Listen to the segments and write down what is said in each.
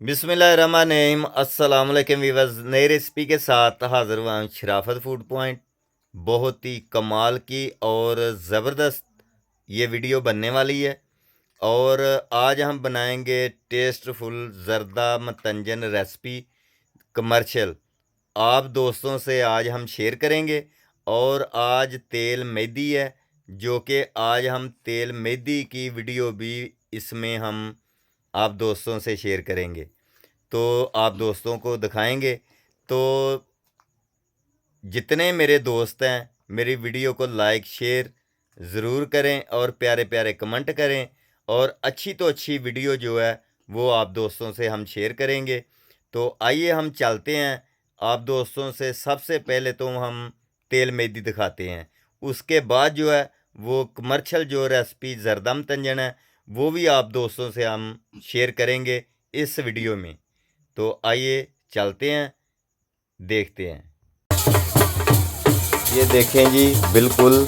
बिस्मिल्लाहिर्रहमानिर्रहीम अस्सलाम वालेकुम वीवर्स। नई रेसिपी के साथ हाज़िर हुआ हूँ शराफत फूड पॉइंट। बहुत ही कमाल की और ज़बरदस्त ये वीडियो बनने वाली है और आज हम बनाएंगे टेस्टफुल ज़रदा मतंजन रेसिपी कमर्शियल। आप दोस्तों से आज हम शेयर करेंगे और आज तेल मेहंदी है, जो कि आज हम तेल मेहंदी की वीडियो भी इसमें हम आप दोस्तों से शेयर करेंगे, तो आप दोस्तों को दिखाएंगे। तो जितने मेरे दोस्त हैं मेरी वीडियो को लाइक शेयर ज़रूर करें और प्यारे प्यारे कमेंट करें, और अच्छी तो अच्छी वीडियो जो है वो आप दोस्तों से हम शेयर करेंगे। तो आइए हम चलते हैं आप दोस्तों से। सबसे पहले तो हम तेल मेहंदी दिखाते हैं, उसके बाद जो है वो कमर्शियल जो रेसिपी ज़रदा मतंजन है वो भी आप दोस्तों से हम शेयर करेंगे इस वीडियो में। तो आइए चलते हैं, देखते हैं। ये देखें जी, बिल्कुल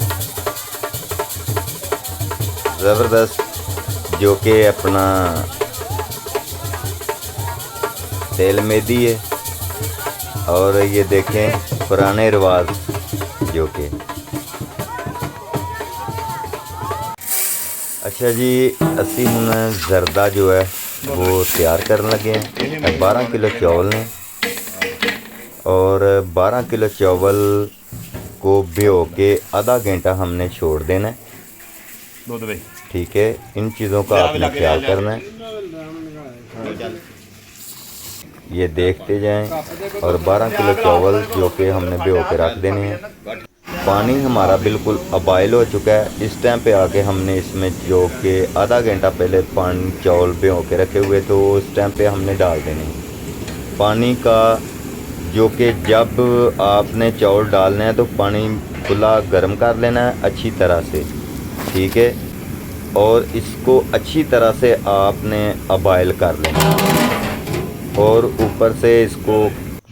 ज़बरदस्त जो कि अपना तेल मेहंदी है, और ये देखें पुराने रिवाज जो कि। अच्छा जी, असी हुण ज़रदा जो है वो तैयार करने लगे हैं। 12 किलो चावल ने और 12 किलो चावल को भिगो के आधा घंटा हमने छोड़ देना है। ठीक है, इन चीज़ों का आपने ख्याल करना है। ये देखते जाएं। और 12 किलो चावल जो कि हमने भिगो के रख देने हैं। पानी हमारा बिल्कुल अबॉयल हो चुका है। इस टाइम पे आके हमने इसमें जो कि आधा घंटा पहले पानी चावल भिगो के रखे हुए, तो उस टाइम पे हमने डाल देने हैं। पानी का जो कि जब आपने चावल डालना है तो पानी खुला गर्म कर लेना है अच्छी तरह से, ठीक है। और इसको अच्छी तरह से आपने अबॉयल कर लेना है और ऊपर से इसको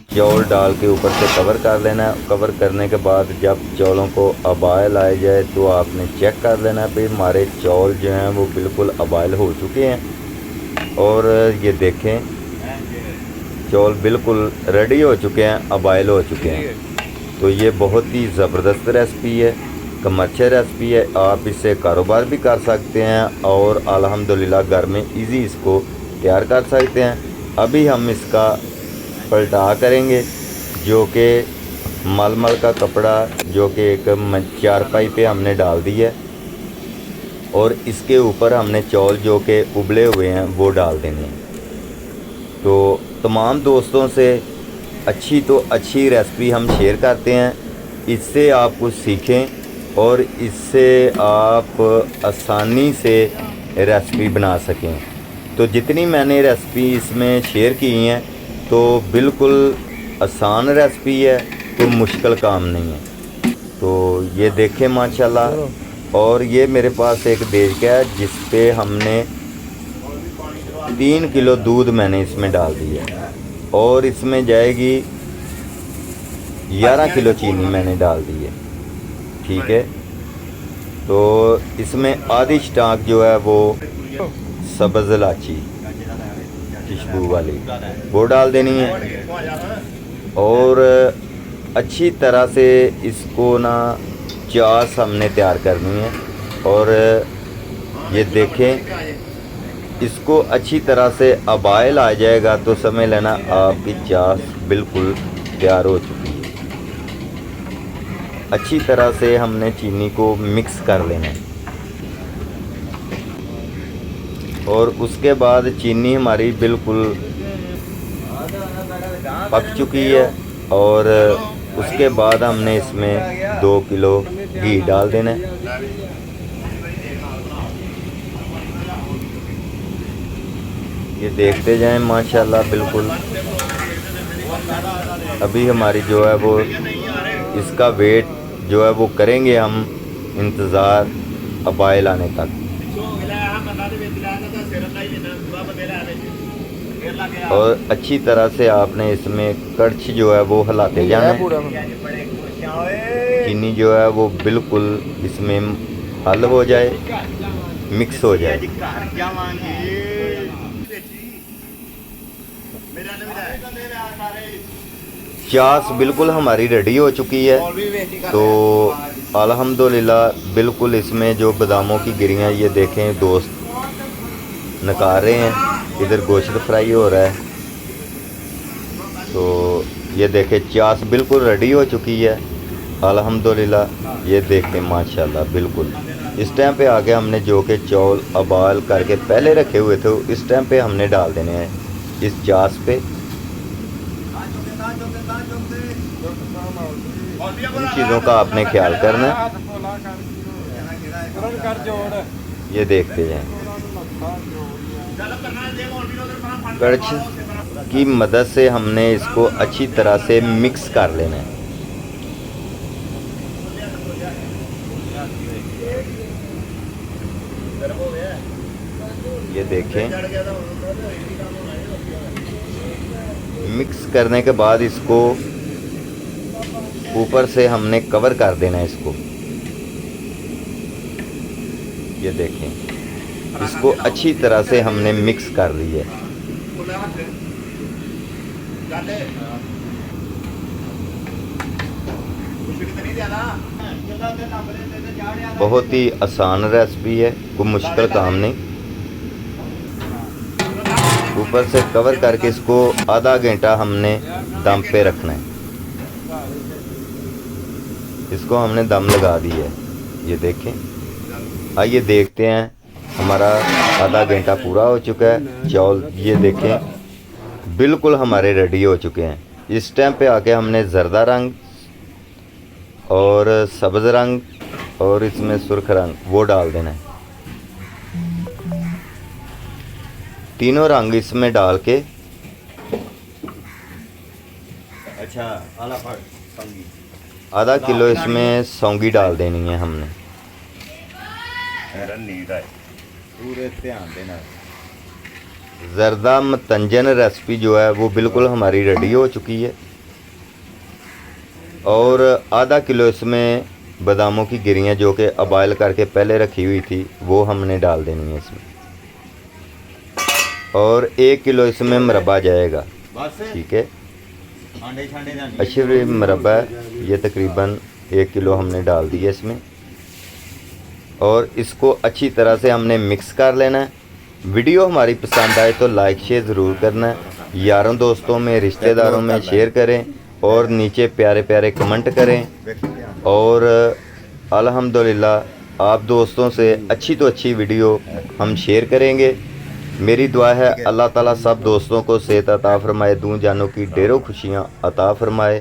चावल डाल के ऊपर से कवर कर लेना है। कवर करने के बाद जब चावलों को अबॉयल आ जाए तो आपने चेक कर लेना है भाई हमारे चावल जो हैं वो बिल्कुल अबॉयल हो चुके हैं। और ये देखें चावल बिल्कुल रेडी हो चुके हैं, अबॉयल हो चुके हैं। तो ये बहुत ही ज़बरदस्त रेसिपी है, कमर्शियल रेसिपी है। आप इससे कारोबार भी कर सकते हैं और अल्हम्दुलिल्लाह घर में इजी इसको तैयार कर सकते हैं। अभी हम इसका पलटा करेंगे, जो कि मलमल का कपड़ा जो कि एक चारपाई पे हमने डाल दिया है, और इसके ऊपर हमने चावल जो कि उबले हुए हैं वो डाल देने हैं। तो तमाम दोस्तों से अच्छी तो अच्छी रेसिपी हम शेयर करते हैं, इससे आप कुछ सीखें और इससे आप आसानी से रेसिपी बना सकें। तो जितनी मैंने रेसिपी इसमें शेयर की हैं तो बिल्कुल आसान रेसिपी है, तो मुश्किल काम नहीं है। तो ये देखें माशाल्लाह। और ये मेरे पास एक देग है जिस पे हमने 3 किलो दूध मैंने इसमें डाल दिया, और इसमें जाएगी 11 किलो चीनी मैंने डाल दी है, ठीक है। तो इसमें आधी स्टाक जो है वो सब्ज़ इलायची खुशबू वाली वो डाल देनी है। और अच्छी तरह से इसको ना चास हमने तैयार करनी है। और ये देखें इसको अच्छी तरह से अबॉयल आ जाएगा तो समझ लेना आपकी चास बिल्कुल तैयार हो चुकी है। अच्छी तरह से हमने चीनी को मिक्स कर लेना है, और उसके बाद चीनी हमारी बिल्कुल पक चुकी है। और उसके बाद हमने इसमें 2 किलो घी डाल देना है। ये देखते जाएं माशाल्लाह बिल्कुल। अभी हमारी जो है वो इसका वेट जो है वो करेंगे हम इंतज़ार अबॉयल आने तक। और अच्छी तरह से आपने इसमें कड़छ जो है वो हिलाते जाना है। चीनी जो है वो बिल्कुल इसमें हल हो जाए, मिक्स हो जाए। चास बिल्कुल हमारी रेडी हो चुकी है। तो अल्हम्दुलिल्लाह बिल्कुल इसमें जो बादामों की गिरियाँ ये देखें दोस्त निकाल रहे हैं। इधर गोश्त फ्राई हो रहा है। तो ये देखें चास बिल्कुल रेडी हो चुकी है अल्हम्दुलिल्लाह। ये देखें माशाल्लाह बिल्कुल। इस टाइम पे आके हमने जो कि चौल उबाल करके पहले रखे हुए थे इस टाइम पे हमने डाल देने हैं इस चास पे। इन चीज़ों का आपने ख्याल करना। ये देखते जाएं। कड़छ की मदद से हमने इसको अच्छी तरह से मिक्स कर लेना है। ये देखें मिक्स करने के बाद इसको ऊपर से हमने कवर कर देना है इसको। ये देखें इसको अच्छी तरह से हमने मिक्स कर लिया है। बहुत ही आसान रेसिपी है, कोई मुश्किल काम नहीं। ऊपर से कवर करके इसको आधा घंटा हमने दम पे रखना है। इसको हमने दम लगा दी है। ये देखें। आइए देखते हैं हमारा आधा घंटा पूरा हो चुका है। चौल ये देखें बिल्कुल हमारे रेडी हो चुके हैं। इस टाइम पे आके हमने जर्दा रंग और सब्ज़ रंग और इसमें सुर्ख रंग वो डाल देना है। तीनों रंग इसमें डाल के आधा किलो इसमें सौंगी डाल देनी है हमने। पूरे ध्यान देना। जर्दा मतंजन रेसिपी जो है वो बिल्कुल हमारी रेडी हो चुकी है। और आधा किलो इसमें बादामों की गिरियाँ जो कि उबाल करके पहले रखी हुई थी वो हमने डाल देनी है इसमें। और 1 किलो इसमें मुरब्बा जाएगा। ठीक है। अच्छी मुरब्बा ये तकरीबन 1 किलो हमने डाल दिया इसमें। और इसको अच्छी तरह से हमने मिक्स कर लेना है। वीडियो हमारी पसंद आए तो लाइक शेयर ज़रूर करना है। यारों दोस्तों में रिश्तेदारों में शेयर करें और नीचे प्यारे प्यारे कमेंट करें। और अल्हम्दुलिल्लाह आप दोस्तों से अच्छी तो अच्छी वीडियो हम शेयर करेंगे। मेरी दुआ है अल्लाह ताला सब दोस्तों को सेहत अता फरमाए, दूं जानों की ढेरों खुशियाँ अता फरमाए।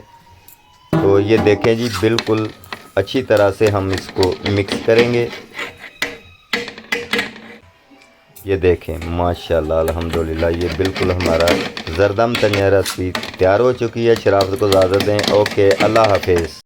तो ये देखें जी बिल्कुल अच्छी तरह से हम इसको मिक्स करेंगे। ये देखें माशाल्लाह अल्हम्दुलिल्लाह ये बिल्कुल हमारा जर्दा मतंजन रेसिपी तैयार हो चुकी है। शराफत को इजाज़त दें। ओके, अल्लाह हाफिज़।